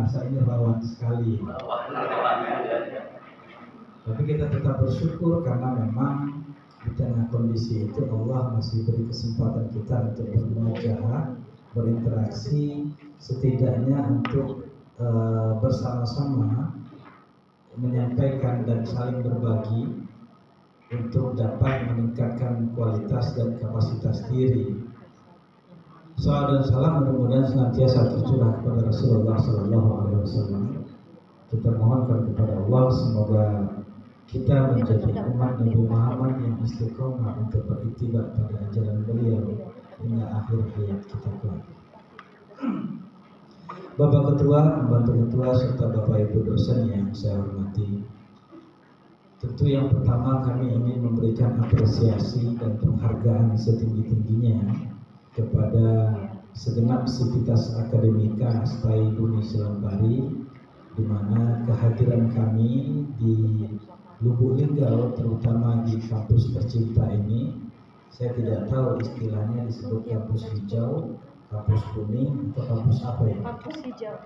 bahasa ini rawan sekali. Tapi kita tetap bersyukur karena memang di tengah kondisi itu Allah masih beri kesempatan kita untuk bermuajahah, berinteraksi, setidaknya untuk bersama-sama menyampaikan dan saling berbagi untuk dapat meningkatkan kualitas dan kapasitas diri. Salawat dan salam mudah-mudahan senantiasa tercurah kepada Rasulullah SAW. Kita mohonkan kepada Allah semoga kita menjadi umat Nabi Muhammad yang istiqomah untuk beriktibar pada ajaran beliau hingga akhir hayat kita kelak. Bapak Ketua, Pembantu Ketua, serta Bapak Ibu dosen yang saya hormati. Tentu yang pertama kami ingin memberikan apresiasi dan penghargaan setinggi-tingginya kepada segenap sivitas akademika STAI Bumi Selampari, di mana kehadiran kami di Lubuk Linggau, terutama di kampus tercinta ini, saya tidak tahu istilahnya disebut kampus hijau, kampus kuning, atau kampus apa ya? Kampus hijau.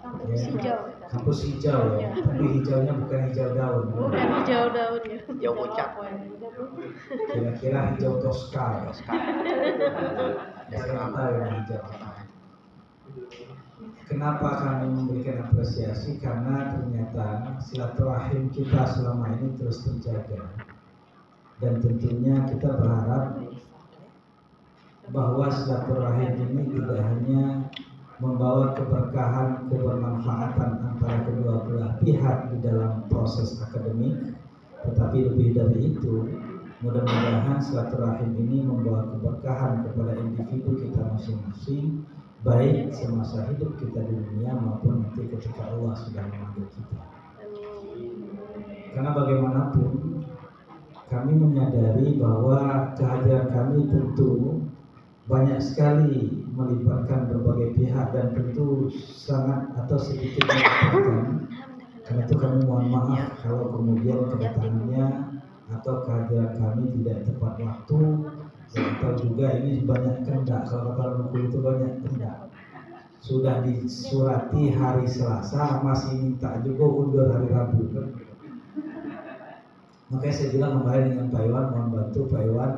Kampus Ya, hijau. kampus hijau ya, tapi hijaunya bukan hijau daun. Bukan hijau daun ya. Hijau bocah. Kira-kira hijau Tosca ya. Saya tahu yang hijau. Kenapa kami memberikan apresiasi? Karena ternyata silaturahim kita selama ini terus terjaga. Dan tentunya kita berharap bahwa silaturahim ini tidak hanya membawa keberkahan, kebermanfaatan antara kedua belah pihak di dalam proses akademik, tetapi lebih dari itu, mudah-mudahan silaturahim ini membawa keberkahan kepada individu kita masing-masing, baik semasa hidup kita di dunia maupun nanti ketika Allah sudah memanggil kita. Karena bagaimanapun kami menyadari bahwa kehadiran kami tentu banyak sekali melibatkan berbagai pihak dan tentu sangat atau sedikit melibatkan. Karena itu kami mohon maaf kalau kemudian kedatangannya atau kehadiran kami tidak tepat waktu, atau juga ini banyak kendak. Kalau kata buku itu banyak kendak. Sudah disurati hari Selasa, masih minta juga undur hari Rabu. Makanya saya bilang kemarin dengan Pak Iwan, mohon bantu Pak Iwan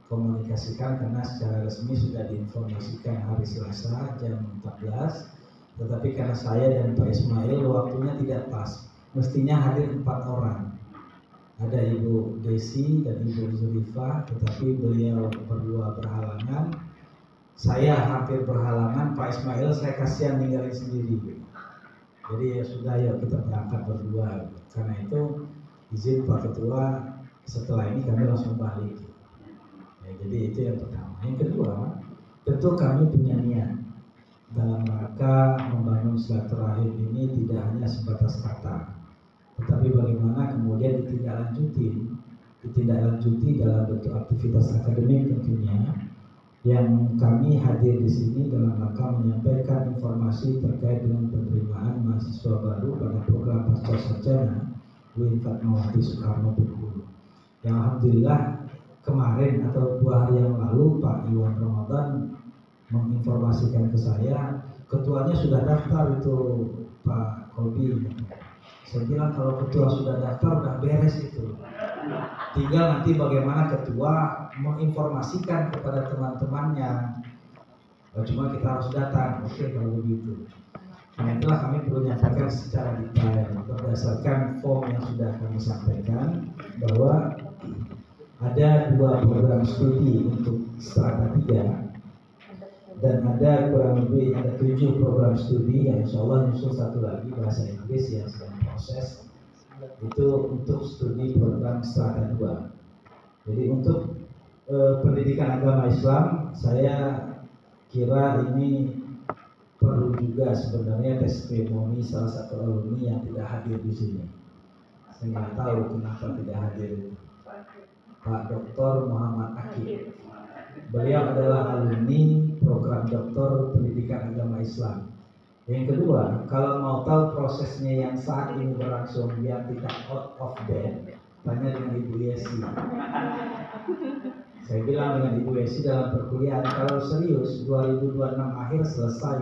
komunikasikan, karena secara resmi sudah diinformasikan hari Selasa jam 14. Tetapi karena saya dan Pak Ismail waktunya tidak pas, mestinya hadir 4 orang. Ada Ibu Desi dan Ibu Zulifah, tetapi beliau berdua berhalangan. Saya hampir berhalangan, Pak Ismail saya kasihan ninggalin sendiri. Jadi ya sudah, yuk kita berangkat berdua. Karena itu izin Pak Ketua, setelah ini kami langsung balik. Ya, jadi itu yang pertama. Yang kedua, tentu kami punya niat dalam rangka membangun silaturahim ini tidak hanya sebatas kata, tetapi bagaimana kemudian ditindaklanjuti dalam bentuk aktivitas akademik tentunya, yang kami hadir di sini dalam rangka menyampaikan informasi terkait dengan penerimaan mahasiswa baru pada program Pascasarjana UIN Fatmawati Soekarno Bengkulu. Yang alhamdulillah kemarin atau 2 hari yang lalu Pak Iwan Ramadan menginformasikan ke saya, ketuanya sudah daftar itu Pak Kolbi. Saya bilang kalau ketua sudah daftar udah beres itu. Tinggal nanti bagaimana ketua menginformasikan kepada teman-temannya. Cuma kita harus datang, oke kalau begitu. Nah itulah kami perlu menyampaikan secara detail berdasarkan form yang sudah kami sampaikan, bahwa ada 2 program studi untuk strata 3 dan ada kurang lebih 7 program studi yang insya Allah nyusul 1 lagi bahasa Inggris yang sedang proses, itu untuk studi program strata 2. Jadi untuk pendidikan agama Islam, saya kira ini perlu juga sebenarnya testimoni salah satu alumni yang tidak hadir di sini. Saya nggak tahu kenapa tidak hadir, Pak Dr. Muhammad Akib. Beliau adalah alumni program Doktor Pendidikan Agama Islam. Yang kedua, kalau mau tahu prosesnya yang saat ini berlangsung biar tidak out of date, tanya dengan Ibu Yesi. Saya bilang dengan Ibu Yesi dalam perkuliahan, kalau serius 2026 akhir selesai.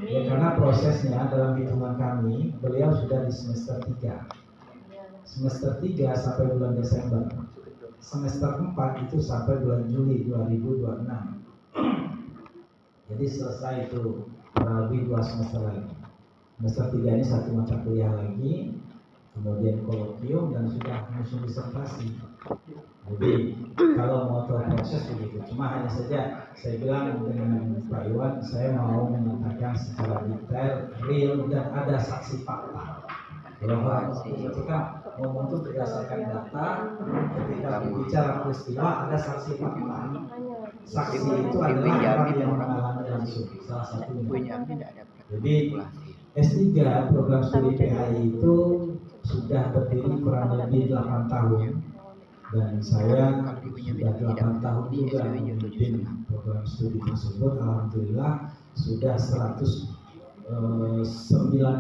Ya, karena prosesnya dalam hitungan kami, beliau sudah di semester 3. Semester 3 sampai bulan Desember. Semester 4 itu sampai bulan Juli 2026. Jadi selesai itu kurang lebih 2 semester lagi. Semester 3 ini 1 mata kuliah lagi, kemudian kolokium dan sudah musim disertasi. Jadi kalau mau tahu proses begitu, cuma hanya saja saya bilang dengan Pak Iwan, saya mau mengatakan secara detail, real dan ada saksi fakta. Bahwa ketika ngomong itu berdasarkan data, ketika bicara peristiwa ada saksi fakta. Saksi itu adalah orang yang mengalami langsung, salah satunya. Jadi S3 program studi PAI itu sudah berdiri kurang lebih 8 tahun. Dan saya sudah 8 tahun juga memimpin program studi tersebut. Alhamdulillah sudah 109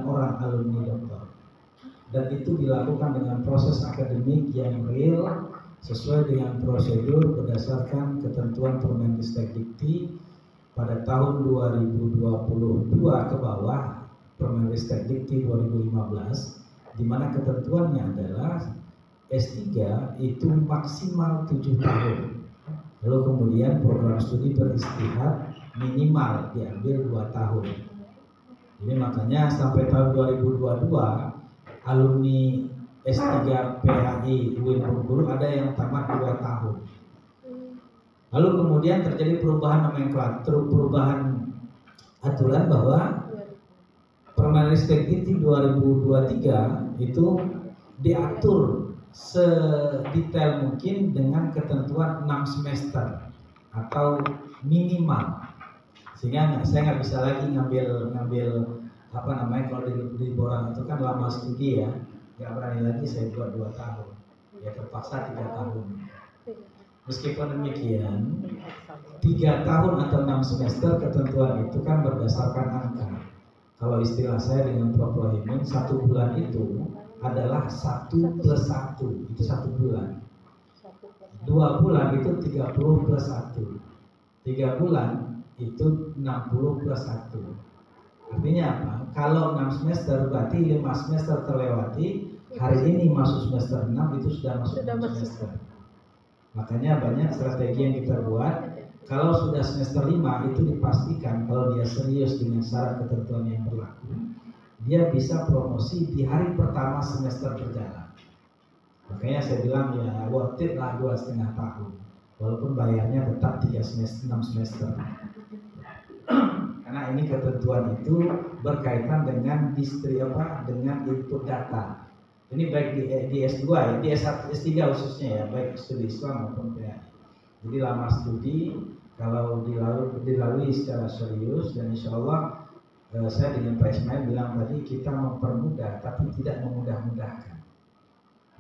orang alumni doktor. Dan itu dilakukan dengan proses akademik yang real sesuai dengan prosedur berdasarkan ketentuan Permendikbud pada tahun 2022 ke bawah, Permendikbud 2015, di mana ketentuannya adalah S3 itu maksimal 7 tahun. Lalu kemudian program studi beristihad minimal diambil 2 tahun. Jadi makanya sampai tahun 2022 alumni S3 PAI UIN Bengkulu ada yang tamat 2 tahun. Lalu kemudian terjadi perubahan nomenklatur, perubahan aturan bahwa Permendikbud 2023 itu diatur sedetail mungkin dengan ketentuan 6 semester atau minimal, sehingga saya nggak bisa lagi ngambil apa namanya, kalau di Borang itu kan lama studi ya, nggak berani lagi saya buat 2 tahun, ya terpaksa 3 tahun. Meskipun demikian 3 tahun atau 6 semester ketentuan itu kan berdasarkan angka. Kalau istilah saya dengan Prof. Wahyumin, 1 bulan itu adalah 1 plus 1, itu 1 bulan. 2 bulan itu 30 plus 1. 3 bulan itu 60 plus 1. Artinya apa? Kalau 6 semester berarti 5 semester terlewati. Hari ini masuk semester 6 itu sudah masuk semester. Makanya banyak strategi yang kita buat. Kalau sudah semester 5 itu dipastikan kalau dia serius dengan syarat ketentuan yang berlaku, dia bisa promosi di hari pertama semester berjalan. Makanya saya bilang ya worth it lah 2,5 tahun, walaupun bayarnya tetap 3 semester, 6 semester. Karena ini ketentuan itu berkaitan dengan dengan input data. Ini baik di S2 ya, di S3 khususnya ya, baik studi Islam maupun PAI. Jadi lama studi kalau dilalui secara serius, dan insya Allah saya dengan Pak Ismail bilang tadi kita mempermudah tapi tidak memudah-mudahkan.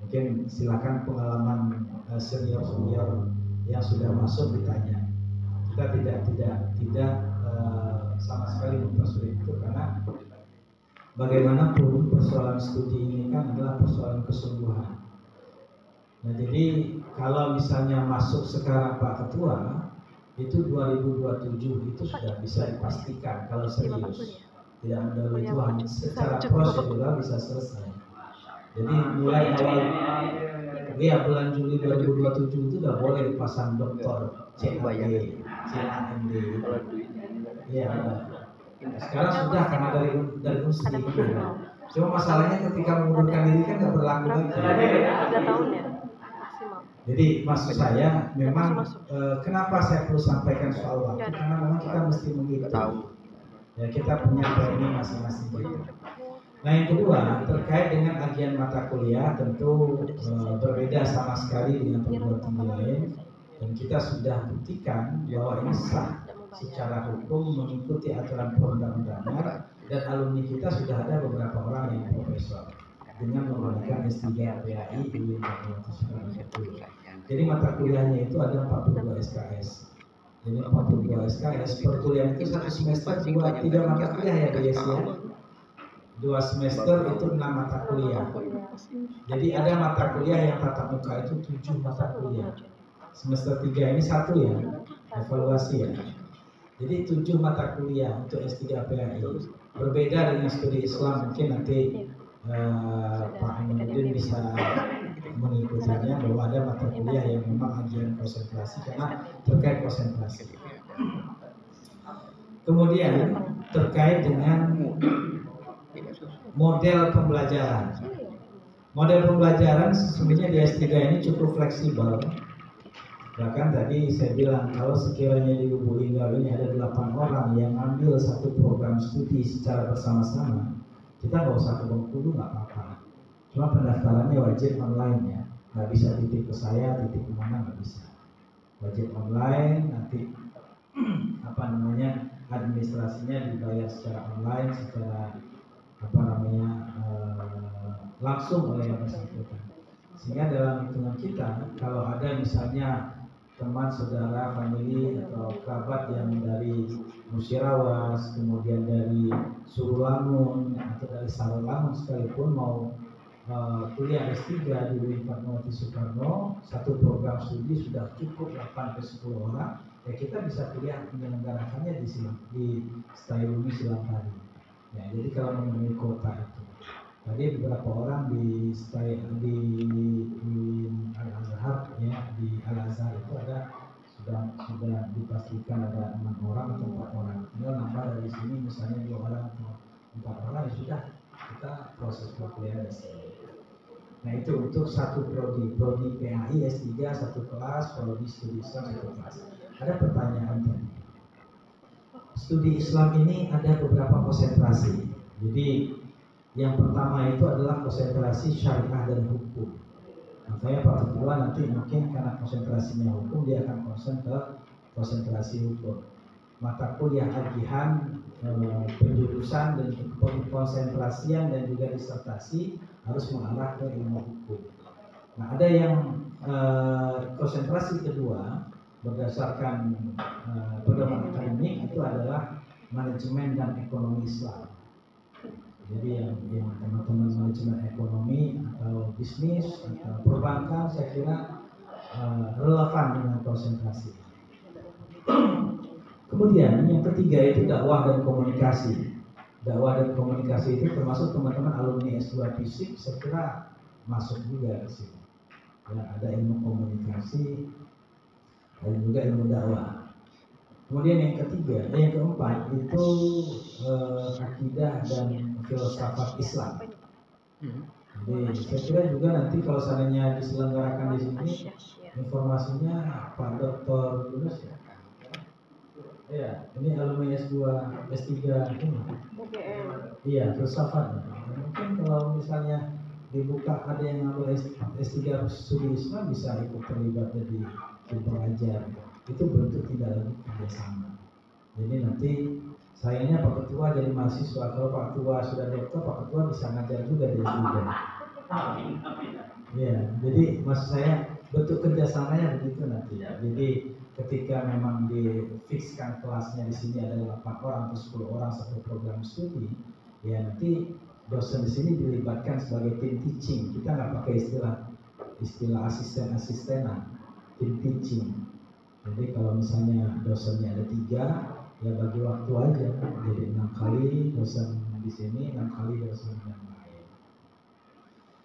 Mungkin silakan pengalaman senior yang sudah masuk ditanya. Kita tidak sama sekali mempersulit itu, karena bagaimanapun persoalan studi ini kan adalah persoalan kesungguhan. Nah jadi kalau misalnya masuk sekarang Pak Ketua, itu 2027 itu sudah bisa dipastikan kalau serius. Tidak mendahului Tuhan, secara prosedural bisa selesai. Jadi mulai awal bulan Juli 2027 itu sudah boleh dipasang doktor CAD, CAMD. Ya, sekarang sudah karena dari UNSI. Cuma masalahnya ketika mengundurkan diri kan nggak berlaku lagi. 3 tahun ya. Jadi maksud saya memang kenapa saya perlu sampaikan soal waktu, karena memang kita mesti menghitung ya, kita punya planning masing-masing gitu. Nah yang kedua terkait dengan agian mata kuliah tentu berbeda sama sekali dengan perguruan tinggi lain, dan kita sudah buktikan bahwa ini sah secara hukum mengikuti aturan perundang-undangan, dan alumni kita sudah ada beberapa orang yang profesor dengan menggunakan S3 PAI UIN Bengkulu. Jadi mata kuliahnya itu ada 42 SKS. Jadi 42 SKS per kuliah itu 1 semester 3 mata kuliah ya guys ya. 2 semester itu 6 mata kuliah. Jadi ada mata kuliah yang tatap muka itu 7 mata kuliah. Semester 3 ini 1 ya, evaluasi ya. Jadi 7 mata kuliah untuk S3 PAI. Berbeda dengan studi Islam, mungkin nanti Pak Aminuddin bisa mengikutinya bahwa ada mata kuliah yang memang ajian konsentrasi karena terkait konsentrasi. Kemudian terkait dengan model pembelajaran. Model pembelajaran sesungguhnya di S3 ini cukup fleksibel. Bahkan tadi saya bilang kalau sekiranya di Lubuk Linggau ini ada 8 orang yang ambil satu program studi secara bersama-sama, kita nggak usah ke Bengkulu, nggak apa-apa. Cuma pendaftarannya wajib online ya, nggak bisa titip ke saya, titip kemana nggak bisa. Wajib online, nanti administrasinya dibayar secara online, secara langsung oleh yang bersangkutan. Sehingga dalam hitungan kita, kalau ada misalnya teman, saudara, famili atau kerabat yang dari Musirawas, kemudian dari Surulangun atau dari Sarolangun sekalipun mau kuliah S3 di UIN Fatmawati Soekarno, satu program studi sudah cukup 8-10 orang, ya kita bisa kuliah menyelenggarakannya di Stayalumi Silangkari. Ya, jadi kalau memenuhi kota itu. Tadi beberapa orang di Al-Azhar ya, di Al-Azhar itu ada sudah dipastikan ada 6 orang atau 4 orang. Tinggal nambah dari sini misalnya 2 orang atau 4 orang, ya sudah kita proses perkuliahan S3. Nah itu untuk satu prodi PAI S3 satu kelas, prodi studi Islam satu kelas. Ada pertanyaan tadi. Studi Islam ini ada beberapa konsentrasi. Jadi yang pertama itu adalah konsentrasi syariah dan hukum. Makanya Pak Ketua nanti mungkin karena konsentrasinya hukum, dia akan konsen ke konsentrasi hukum. Mata kuliah ajihan, penjurusan dan konsentrasian dan juga disertasi harus mengarah ke ilmu hukum. Nah ada yang konsentrasi kedua berdasarkan pedoman akademik itu adalah manajemen dan ekonomi Islam. Jadi yang teman-teman manajemen ekonomi atau bisnis atau perbankan saya kira relevan dengan konsentrasi. Kemudian yang ketiga itu dakwah dan komunikasi. Dakwah dan komunikasi itu termasuk teman-teman alumni S2 FISIP saya kira masuk juga di sini. Ya, ada ilmu komunikasi dan juga ilmu dakwah. Kemudian yang keempat itu akidah dan filsafat Islam. Jadi saya kira juga nanti kalau seandainya diselenggarakan di sini informasinya Pak Dr. Yunus ya. Iya, ini alumni S2 S3 ini. Iya, filsafat. Mungkin kalau misalnya dibuka ada yang ngambil S3 studi Islam bisa ikut terlibat jadi pengajar. Itu bentuk tidak lagi kerjasama. Jadi nanti sayangnya Pak Ketua jadi mahasiswa, kalau Pak Ketua sudah doktor, Pak Ketua bisa ngajar juga di S3. Ya, jadi maksud saya bentuk kerjasamanya begitu nanti ya. Jadi ketika memang difikskan kelasnya di sini ada 8 orang atau 10 orang satu program studi, ya nanti dosen di sini dilibatkan sebagai tim teaching. Kita nggak pakai istilah asisten-asistenan, tim teaching. Jadi kalau misalnya dosennya ada 3, ya bagi waktu aja. Jadi 6 kali dosen di sini, 6 kali dosen yang lain.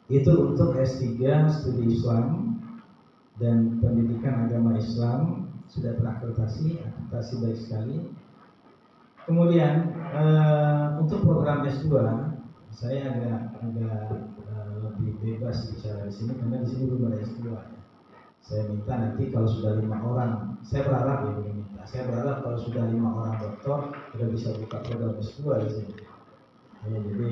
Itu untuk S3 studi Islam dan pendidikan agama Islam sudah terakreditasi baik sekali. Kemudian untuk program S2 saya agak lebih bebas bicara di sini karena di sini belum ada S2. Saya minta nanti kalau sudah 5 orang, saya berharap kalau sudah 5 orang doktor sudah bisa buka program S2 di sini. Ya, jadi